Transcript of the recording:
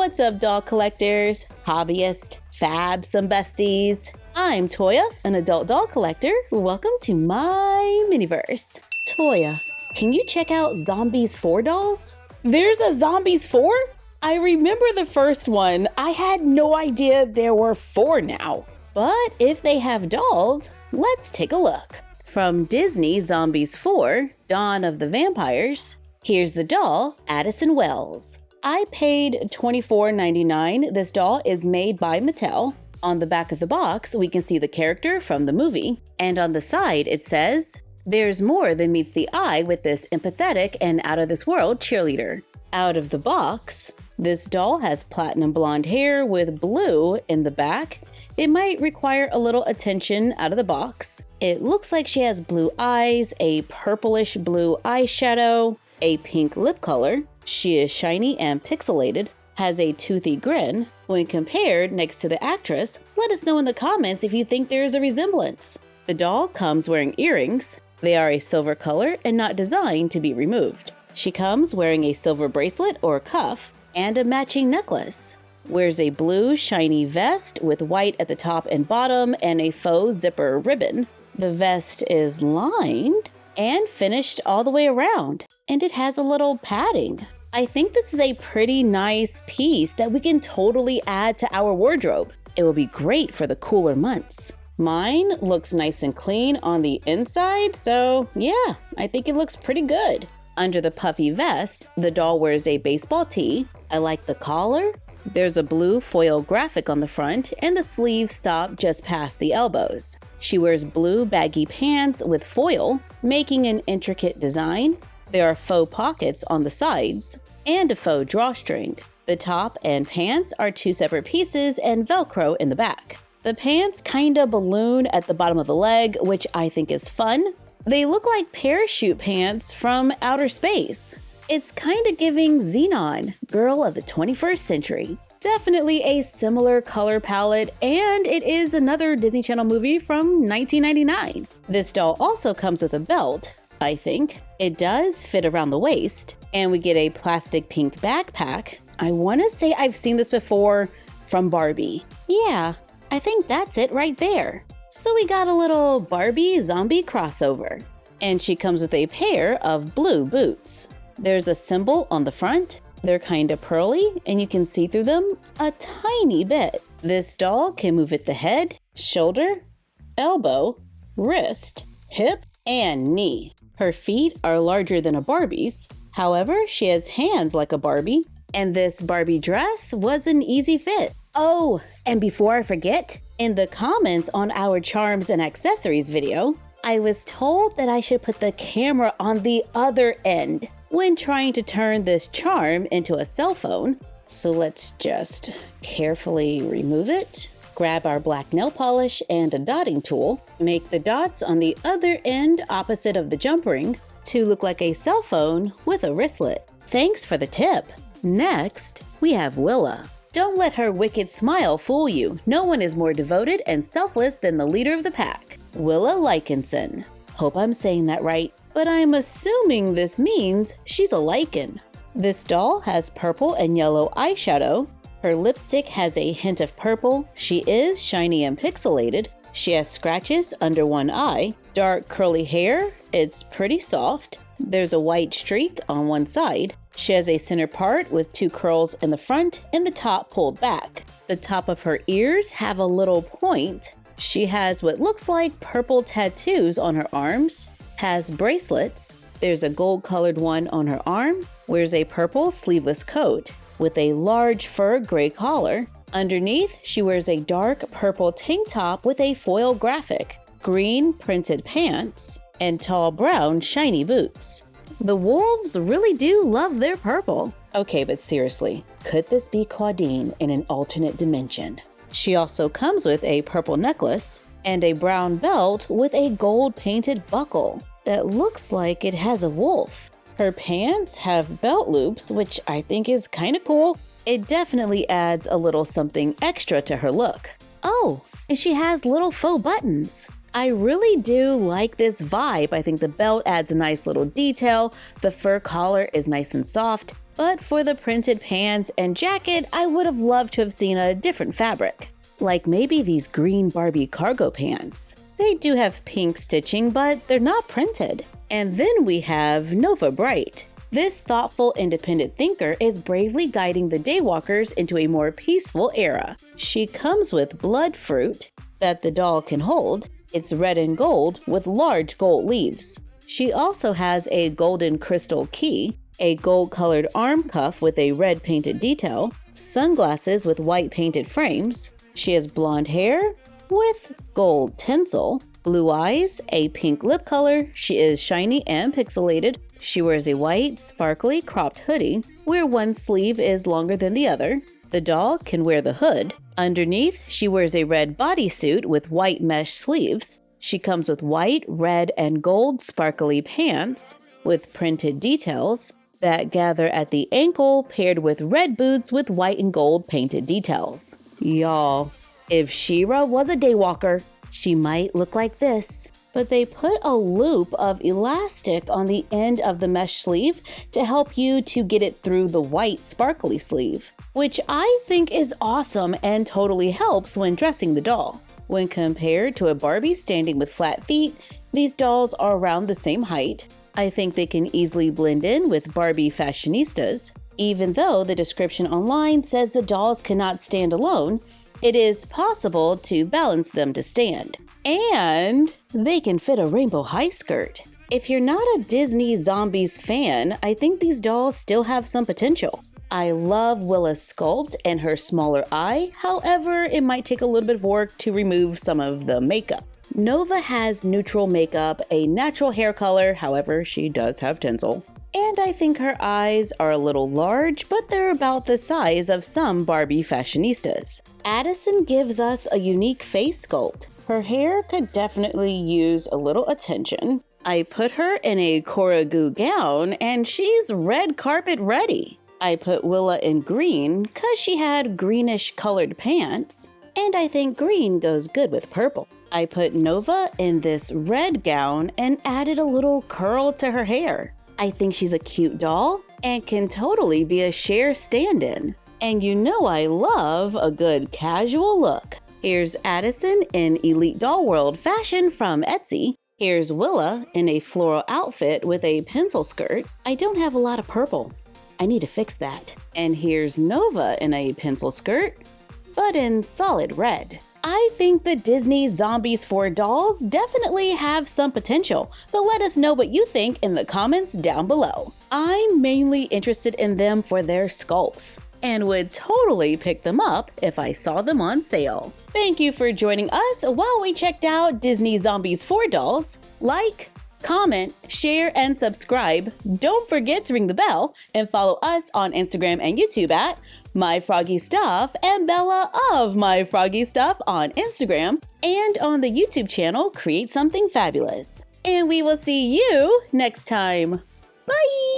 What's up, doll collectors, hobbyists, fab, some besties? I'm Toya, an adult doll collector. Welcome to my miniverse. Toya, can you check out Zombies 4 dolls? There's a Zombies 4? I remember the first one. I had no idea there were 4 now. But if they have dolls, let's take a look. From Disney Zombies 4, Dawn of the Vampires, here's the doll, Addison Wells. I paid $24.99. This doll is made by Mattel. On the back of the box, we can see the character from the movie. And on the side, it says, "There's more than meets the eye with this empathetic and out-of-this-world cheerleader." Out of the box, this doll has platinum blonde hair with blue in the back. It might require a little attention out of the box. It looks like she has blue eyes, a purplish blue eyeshadow, a pink lip color. She is shiny and pixelated, has a toothy grin. When compared next to the actress, let us know in the comments if you think there is a resemblance. The doll comes wearing earrings. They are a silver color and not designed to be removed. She comes wearing a silver bracelet or cuff and a matching necklace. Wears a blue shiny vest with white at the top and bottom and a faux zipper ribbon. The vest is lined and finished all the way around, and it has a little padding. I think this is a pretty nice piece that we can totally add to our wardrobe. It will be great for the cooler months. Mine looks nice and clean on the inside, so yeah, I think it looks pretty good. Under the puffy vest, the doll wears a baseball tee. I like the collar. There's a blue foil graphic on the front, and the sleeves stop just past the elbows. She wears blue baggy pants with foil, making an intricate design. There are faux pockets on the sides and a faux drawstring. The top and pants are 2 separate pieces and Velcro in the back. The pants kinda balloon at the bottom of the leg, which I think is fun. They look like parachute pants from outer space. It's kinda giving Xenon, girl of the 21st century. Definitely a similar color palette, and it is another Disney Channel movie from 1999. This doll also comes with a belt, I think. It does fit around the waist, and we get a plastic pink backpack. I wanna say I've seen this before from Barbie. Yeah, I think that's it right there. So we got a little Barbie zombie crossover. And she comes with a pair of blue boots. There's a symbol on the front. They're kinda pearly, and you can see through them a tiny bit. This doll can move at the head, shoulder, elbow, wrist, hip, and knee. Her feet are larger than a Barbie's. However, she has hands like a Barbie, and this Barbie dress was an easy fit. Oh, and before I forget, in the comments on our charms and accessories video, I was told that I should put the camera on the other end when trying to turn this charm into a cell phone. So let's just carefully remove it. Grab our black nail polish and a dotting tool. Make the dots on the other end opposite of the jump ring to look like a cell phone with a wristlet. Thanks for the tip. Next, we have Willa. Don't let her wicked smile fool you. No one is more devoted and selfless than the leader of the pack, Willa Lykansson. Hope I'm saying that right, but I'm assuming this means she's a Lycan. This doll has purple and yellow eyeshadow. Her lipstick has a hint of purple. She is shiny and pixelated. She has scratches under one eye. Dark curly hair. It's pretty soft. There's a white streak on one side. She has a center part with 2 curls in the front and the top pulled back. The top of her ears have a little point. She has what looks like purple tattoos on her arms. Has bracelets. There's a gold-colored one on her arm. Wears a purple sleeveless coat with a large fur gray collar. Underneath, she wears a dark purple tank top with a foil graphic, green printed pants, and tall brown shiny boots. The wolves really do love their purple. Okay, but seriously, could this be Claudine in an alternate dimension? She also comes with a purple necklace and a brown belt with a gold painted buckle that looks like it has a wolf. Her pants have belt loops, which I think is kind of cool. It definitely adds a little something extra to her look. Oh, and she has little faux buttons. I really do like this vibe. I think the belt adds a nice little detail, the fur collar is nice and soft, but for the printed pants and jacket, I would have loved to have seen a different fabric. Like maybe these green Barbie cargo pants. They do have pink stitching, but they're not printed. And then we have Nova Bright. This thoughtful, independent thinker is bravely guiding the daywalkers into a more peaceful era. She comes with blood fruit that the doll can hold. It's red and gold with large gold leaves. She also has a golden crystal key, a gold-colored arm cuff with a red painted detail, sunglasses with white painted frames. She has blonde hair with gold tinsel, blue eyes, a pink lip color. She is shiny and pixelated. She wears a white, sparkly cropped hoodie, where one sleeve is longer than the other. The doll can wear the hood. Underneath, she wears a red bodysuit with white mesh sleeves. She comes with white, red, and gold sparkly pants with printed details that gather at the ankle, paired with red boots with white and gold painted details. Y'all, if She-Ra was a daywalker, she might look like this. But they put a loop of elastic on the end of the mesh sleeve to help you to get it through the white sparkly sleeve, which I think is awesome and totally helps when dressing the doll. When compared to a Barbie standing with flat feet, these dolls are around the same height. I think they can easily blend in with Barbie fashionistas. Even though the description online says the dolls cannot stand alone, it is possible to balance them to stand. And they can fit a rainbow high skirt. If you're not a Disney Zombies fan, I think these dolls still have some potential. I love Willa's sculpt and her smaller eye, however, it might take a little bit of work to remove some of the makeup. Nova has neutral makeup, a natural hair color, however, she does have tinsel. And I think her eyes are a little large, but they're about the size of some Barbie fashionistas. Addison gives us a unique face sculpt. Her hair could definitely use a little attention. I put her in a Koragu gown, and she's red carpet ready. I put Willa in green because she had greenish colored pants, and I think green goes good with purple. I put Nova in this red gown and added a little curl to her hair. I think she's a cute doll and can totally be a Cher stand-in. And you know I love a good casual look. Here's Addison in Elite Doll World fashion from Etsy. Here's Willa in a floral outfit with a pencil skirt. I don't have a lot of purple. I need to fix that. And here's Nova in a pencil skirt, but in solid red. I think the Disney Zombies 4 dolls definitely have some potential, but let us know what you think in the comments down below. I'm mainly interested in them for their sculpts, and would totally pick them up if I saw them on sale. Thank you for joining us while we checked out Disney Zombies 4 dolls. Like, comment, share, and subscribe. Don't forget to ring the bell and follow us on Instagram and YouTube at MyFroggyStuff and Bella of MyFroggyStuff on Instagram, and on the YouTube channel Create Something Fabulous. And we will see you next time. Bye!